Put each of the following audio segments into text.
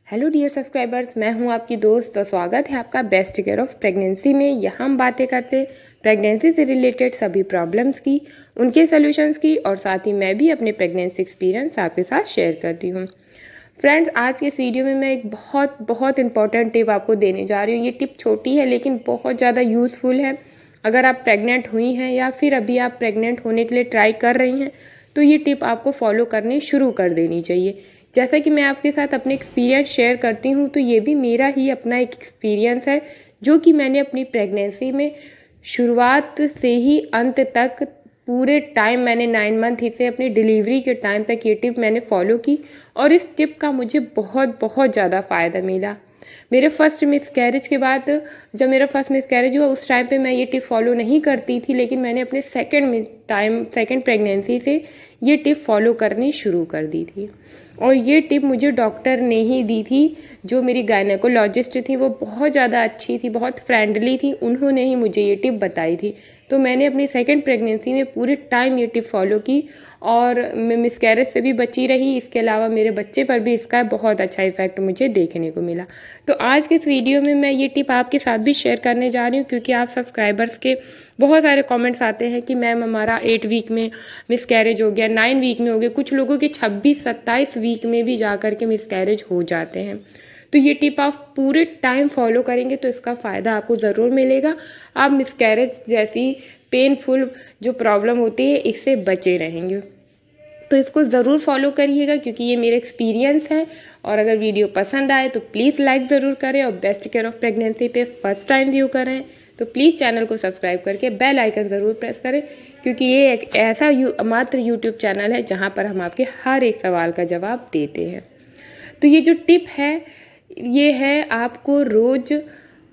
Hello dear subscribers, मैं हूं आपकी दोस्त और स्वागत है आपका बेस्ट केयर ऑफ प्रेगनेंसी में। यहाँ हम बातें करते हैं प्रेगनेंसी से रिलेटेड सभी प्रॉब्लम्स की, उनके सॉल्यूशंस की, और साथ ही मैं भी अपने प्रेगनेंसी एक्सपीरियंस आपके साथ शेयर करती हूँ। फ्रेंड्स, आज के इस वीडियो में मैं एक बहुत इंपॉर्टेंट टिप आपको देने जा रही हूँ। ये टिप छोटी है लेकिन बहुत ज़्यादा यूज़फुल है। अगर आप प्रेग्नेंट हुई हैं या फिर अभी आप प्रेग्नेंट होने के लिए ट्राई कर रही हैं तो ये टिप आपको फॉलो करनी शुरू कर देनी चाहिए। जैसा कि मैं आपके साथ अपने एक्सपीरियंस शेयर करती हूँ तो ये भी मेरा ही अपना एक एक्सपीरियंस है जो कि मैंने अपनी प्रेगनेंसी में शुरुआत से ही अंत तक पूरे टाइम मैंने 9 मंथ से अपनी डिलीवरी के टाइम तक ये टिप मैंने फॉलो की और इस टिप का मुझे बहुत ज़्यादा फ़ायदा मिला। मेरे फर्स्ट मिसकैरेज के बाद, जब मेरा फर्स्ट मिसकैरेज हुआ उस टाइम पे मैं ये टिप फॉलो नहीं करती थी, लेकिन मैंने अपने सेकंड प्रेगनेंसी से ये टिप फॉलो करनी शुरू कर दी थी। और ये टिप मुझे डॉक्टर ने ही दी थी। जो मेरी गायनेकोलॉजिस्ट थी वो बहुत ज़्यादा अच्छी थी, बहुत फ्रेंडली थी, उन्होंने ही मुझे ये टिप बताई थी। तो मैंने अपनी सेकंड प्रेगनेंसी में पूरे टाइम ये टिप फॉलो की और मैं मिसकैरेज से भी बची रही। इसके अलावा मेरे बच्चे पर भी इसका बहुत अच्छा इफेक्ट मुझे देखने को मिला। तो आज के इस वीडियो में मैं ये टिप आपके साथ भी शेयर करने जा रही हूँ, क्योंकि आप सब्सक्राइबर्स के बहुत सारे कमेंट्स आते हैं कि मैम हमारा 8 वीक में मिसकैरेज हो गया, 9 वीक में हो गया, कुछ लोगों के 26-27 वीक में भी जा कर के मिसकैरेज हो जाते हैं। तो ये टिप आप पूरे टाइम फॉलो करेंगे तो इसका फ़ायदा आपको ज़रूर मिलेगा। आप मिसकैरेज जैसी पेनफुल जो प्रॉब्लम होती है इससे बचे रहेंगे। तो इसको ज़रूर फॉलो करिएगा क्योंकि ये मेरा एक्सपीरियंस है। और अगर वीडियो पसंद आए तो प्लीज़ लाइक ज़रूर करें और बेस्ट केयर ऑफ प्रेगनेंसी पे फर्स्ट टाइम व्यू करें तो प्लीज़ चैनल को सब्सक्राइब करके बेल आइकन ज़रूर प्रेस करें, क्योंकि ये एक ऐसा मात्र यूट्यूब चैनल है जहाँ पर हम आपके हर एक सवाल का जवाब देते हैं। तो ये जो टिप है ये है, आपको रोज़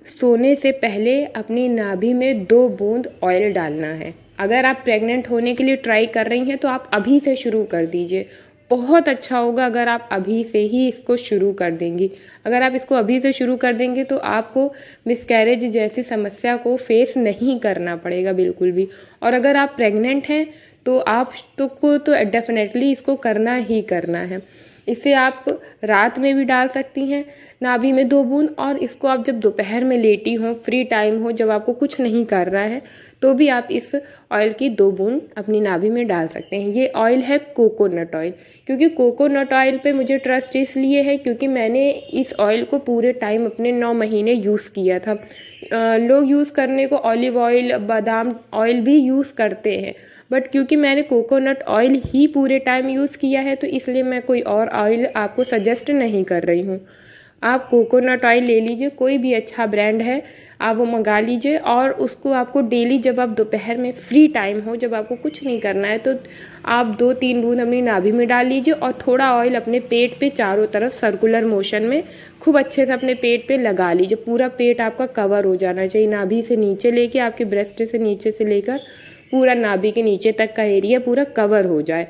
सोने से पहले अपनी नाभि में 2 बूंद ऑयल डालना है। अगर आप प्रेग्नेंट होने के लिए ट्राई कर रही हैं तो आप अभी से शुरू कर दीजिए। बहुत अच्छा होगा अगर आप अभी से ही इसको शुरू कर देंगी। अगर आप इसको अभी से शुरू कर देंगे तो आपको मिसकैरेज जैसी समस्या को फेस नहीं करना पड़ेगा बिल्कुल भी। और अगर आप प्रेग्नेंट हैं तो आप को तो डेफिनेटली इसको करना ही करना है। इसे आप रात में भी डाल सकती हैं नाभि में 2 बूंद, और इसको आप जब दोपहर में लेटी हो, फ्री टाइम हो, जब आपको कुछ नहीं करना है तो भी आप इस ऑयल की 2 बूंद अपनी नाभि में डाल सकते हैं। ये ऑयल है कोकोनट ऑयल। क्योंकि कोकोनट ऑयल पे मुझे ट्रस्ट इसलिए है क्योंकि मैंने इस ऑयल को पूरे टाइम अपने 9 महीने यूज़ किया था। लोग यूज़ करने को ऑलिव ऑयल, बादाम ऑयल भी यूज़ करते हैं, बट क्योंकि मैंने कोकोनट ऑयल ही पूरे टाइम यूज़ किया है तो इसलिए मैं कोई और ऑयल आपको सजेस्ट नहीं कर रही हूँ। आप कोकोनट ऑयल ले लीजिए, कोई भी अच्छा ब्रांड है आप वो मंगा लीजिए, और उसको आपको डेली जब आप दोपहर में फ्री टाइम हो, जब आपको कुछ नहीं करना है, तो आप 2-3 बूंद अपनी नाभि में डाल लीजिए और थोड़ा ऑयल अपने पेट पे चारों तरफ सर्कुलर मोशन में खूब अच्छे से अपने पेट पे लगा लीजिए। पूरा पेट आपका कवर हो जाना चाहिए, नाभि से नीचे लेके आपके ब्रेस्ट से नीचे से लेकर पूरा नाभि के नीचे तक का एरिया पूरा कवर हो जाए।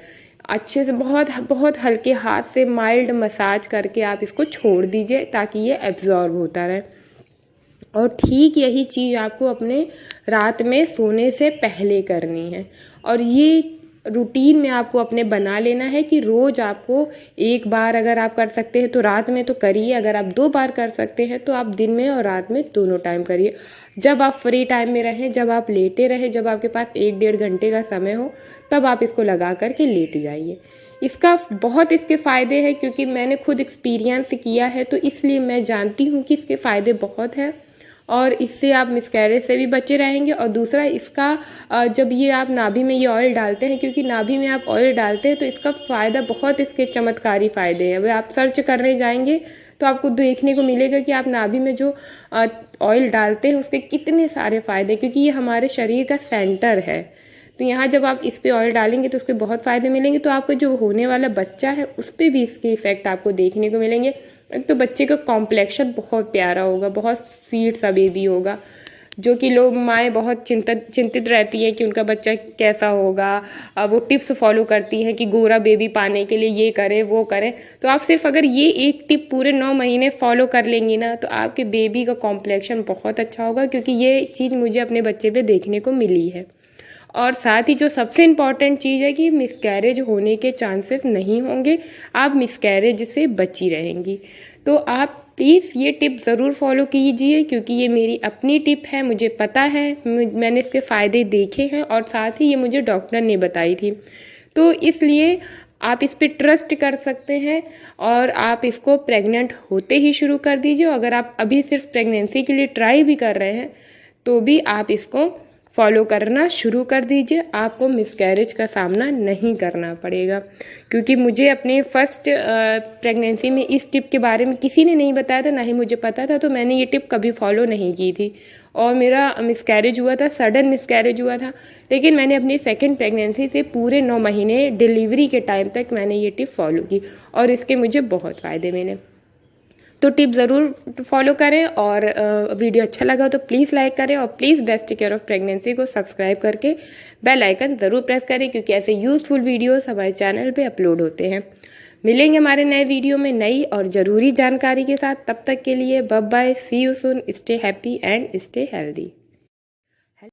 अच्छे से बहुत हल्के हाथ से माइल्ड मसाज करके आप इसको छोड़ दीजिए ताकि ये एब्जॉर्ब होता रहे। और ठीक यही चीज़ आपको अपने रात में सोने से पहले करनी है। और ये रूटीन में आपको अपने बना लेना है कि रोज़ आपको 1 बार अगर आप कर सकते हैं तो रात में तो करिए, अगर आप 2 बार कर सकते हैं तो आप दिन में और रात में दोनों टाइम करिए। जब आप फ्री टाइम में रहें, जब आप लेटे रहें, जब आपके पास 1-1.5 घंटे का समय हो, तब आप इसको लगा करके लेट जाइए। इसका बहुत इसके फ़ायदे हैं क्योंकि मैंने खुद एक्सपीरियंस किया है, तो इसलिए मैं जानती हूँ कि इसके फ़ायदे बहुत हैं और इससे आप मिसकैरेज से भी बचे रहेंगे। और दूसरा, इसका जब ये आप नाभि में ये ऑयल डालते हैं, क्योंकि नाभि में आप ऑयल डालते हैं तो इसका फ़ायदा बहुत, इसके चमत्कारी फ़ायदे हैं। वह आप सर्च करने जाएंगे तो आपको देखने को मिलेगा कि आप नाभि में जो ऑयल डालते हैं उसके कितने सारे फ़ायदे, क्योंकि ये हमारे शरीर का सेंटर है। तो यहाँ जब आप इस पे ऑयल डालेंगे तो उसके बहुत फ़ायदे मिलेंगे। तो आपका जो होने वाला बच्चा है उस पर भी इसके इफ़ेक्ट आपको देखने को मिलेंगे। एक तो बच्चे का कॉम्प्लेक्शन बहुत प्यारा होगा, बहुत स्वीट सा बेबी होगा, जो कि लोग माएँ बहुत चिंतित रहती हैं कि उनका बच्चा कैसा होगा। वो टिप्स फॉलो करती हैं कि गोरा बेबी पाने के लिए ये करें वो करें। तो आप सिर्फ अगर ये एक टिप पूरे 9 महीने फॉलो कर लेंगी ना तो आपके बेबी का कॉम्प्लेक्शन बहुत अच्छा होगा, क्योंकि ये चीज़ मुझे अपने बच्चे पे देखने को मिली है। और साथ ही जो सबसे इम्पॉर्टेंट चीज़ है कि मिसकैरेज होने के चांसेस नहीं होंगे, आप मिसकैरेज से बची रहेंगी। तो आप प्लीज़ ये टिप ज़रूर फॉलो कीजिए, क्योंकि ये मेरी अपनी टिप है, मुझे पता है, मैंने इसके फ़ायदे देखे हैं और साथ ही ये मुझे डॉक्टर ने बताई थी। तो इसलिए आप इस पे ट्रस्ट कर सकते हैं और आप इसको प्रेग्नेंट होते ही शुरू कर दीजिए। अगर आप अभी सिर्फ प्रेगनेंसी के लिए ट्राई भी कर रहे हैं तो भी आप इसको फॉलो करना शुरू कर दीजिए, आपको मिसकैरेज का सामना नहीं करना पड़ेगा। क्योंकि मुझे अपने फर्स्ट प्रेगनेंसी में इस टिप के बारे में किसी ने नहीं बताया था, ना ही मुझे पता था, तो मैंने ये टिप कभी फॉलो नहीं की थी और मेरा मिसकैरेज हुआ था, सडन मिसकैरेज हुआ था। लेकिन मैंने अपनी सेकंड प्रेगनेंसी से पूरे 9 महीने डिलीवरी के टाइम तक मैंने ये टिप फॉलो की और इसके मुझे बहुत फ़ायदे मिले। तो टिप ज़रूर फॉलो करें और वीडियो अच्छा लगा हो तो प्लीज़ लाइक करें और please best care of pregnancy को सब्सक्राइब करके बेल आइकन ज़रूर प्रेस करें, क्योंकि ऐसे यूज़फुल वीडियोस हमारे चैनल पे अपलोड होते हैं। मिलेंगे हमारे नए वीडियो में नई और ज़रूरी जानकारी के साथ। तब तक के लिए bye bye, see you soon, stay happy and stay healthy.